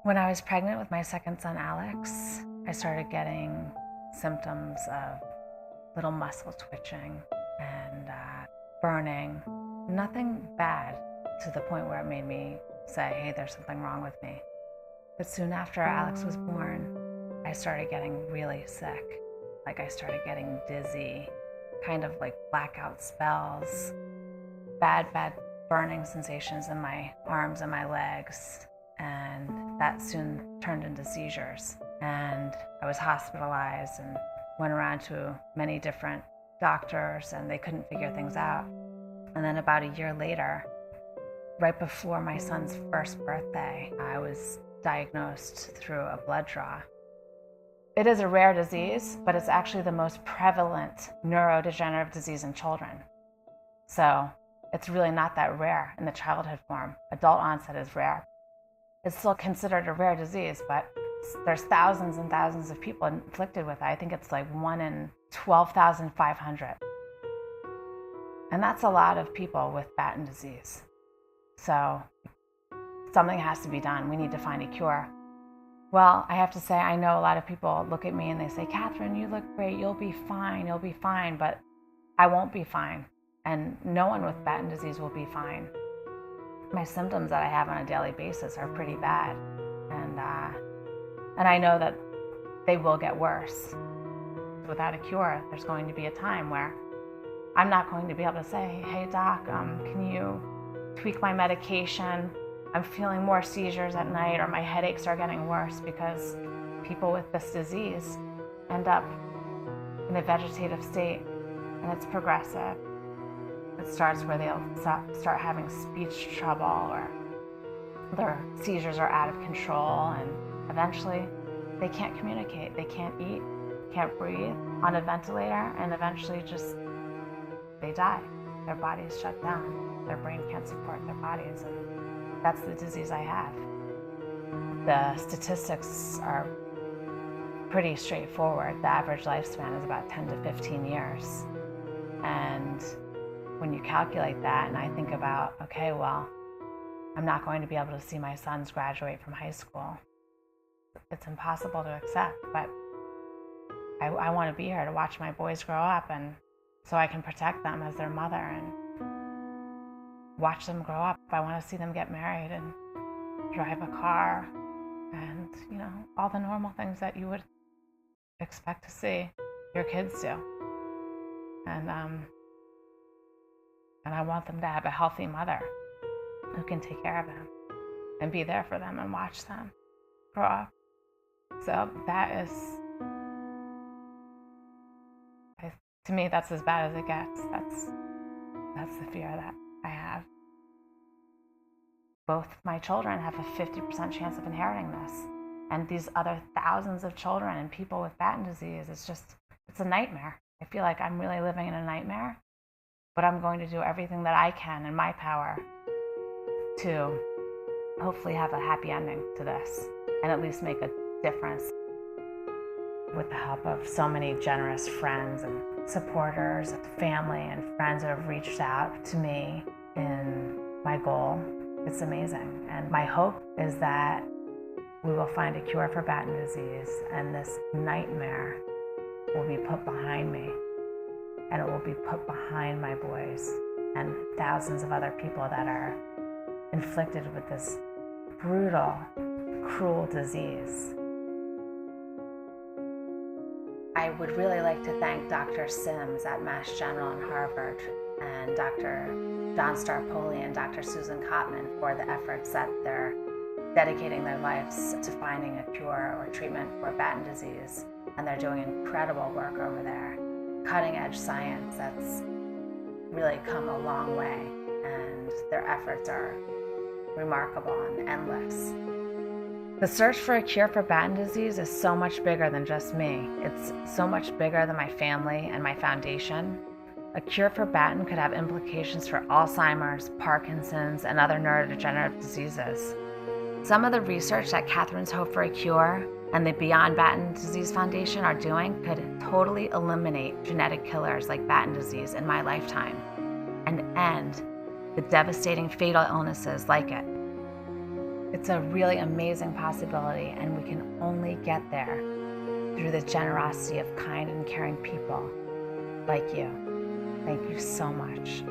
When I was pregnant with my second son, Alex, I started getting symptoms of little muscle twitching and burning. Nothing bad to the point where it made me say, hey, there's something wrong with me. But soon after Alex was born, I started getting really sick. Like I started getting dizzy, kind of like blackout spells, bad burning sensations in my arms and my legs. And that soon turned into seizures. And I was hospitalized and went around to many different doctors, and they couldn't figure things out. And then about a year later, right before my son's first birthday, I was diagnosed through a blood draw. It is a rare disease, but it's actually the most prevalent neurodegenerative disease in children. So it's really not that rare in the childhood form. Adult onset is rare. It's still considered a rare disease, but there's thousands and thousands of people inflicted with it. I think it's like 1 in 12,500. And that's a lot of people with Batten disease. So something has to be done. We need to find a cure. Well, I have to say, I know a lot of people look at me and they say, Catherine, you look great. You'll be fine. But I won't be fine. And no one with Batten disease will be fine. My symptoms that I have on a daily basis are pretty bad. And I know that they will get worse. Without a cure, there's going to be a time where I'm not going to be able to say, hey doc, can you tweak my medication? I'm feeling more seizures at night, or my headaches are getting worse, because people with this disease end up in a vegetative state, and it's progressive. It starts where they'll start having speech trouble, or their seizures are out of control, and eventually they can't communicate, they can't eat, can't breathe, on a ventilator, and eventually just they die. Their bodies shut down, their brain can't support their bodies, and that's the disease I have. The statistics are pretty straightforward. The average lifespan is about 10 to 15 years. And when you calculate that, and I think about, okay, well, I'm not going to be able to see my sons graduate from high school. It's impossible to accept, but I want to be here to watch my boys grow up, and so I can protect them as their mother and watch them grow up. I want to see them get married and drive a car and, all the normal things that you would expect to see your kids do. And I want them to have a healthy mother who can take care of them and be there for them and watch them grow up. So that is, to me, that's as bad as it gets. That's the fear that I have. Both my children have a 50% chance of inheriting this. And these other thousands of children and people with Batten disease, it's a nightmare. I feel like I'm really living in a nightmare, but I'm going to do everything that I can in my power to hopefully have a happy ending to this and at least make a difference. With the help of so many generous friends and supporters, family and friends that have reached out to me in my goal, it's amazing. And my hope is that we will find a cure for Batten disease, and this nightmare will be put behind me, and it will be put behind my boys and thousands of other people that are inflicted with this brutal, cruel disease. I would really like to thank Dr. Sims at Mass General and Harvard, and Dr. John Starpoli and Dr. Susan Kottman for the efforts that they're dedicating their lives to finding a cure or treatment for Batten disease. And they're doing incredible work over there. Cutting edge science that's really come a long way, and their efforts are remarkable and endless. The search for a cure for Batten disease is so much bigger than just me. It's so much bigger than my family and my foundation. A cure for Batten could have implications for Alzheimer's, Parkinson's, and other neurodegenerative diseases. Some of the research that Catherine's Hope for a Cure and the Beyond Batten Disease Foundation are doing could totally eliminate genetic killers like Batten disease in my lifetime and end the devastating fatal illnesses like it. It's a really amazing possibility, and we can only get there through the generosity of kind and caring people like you. Thank you so much.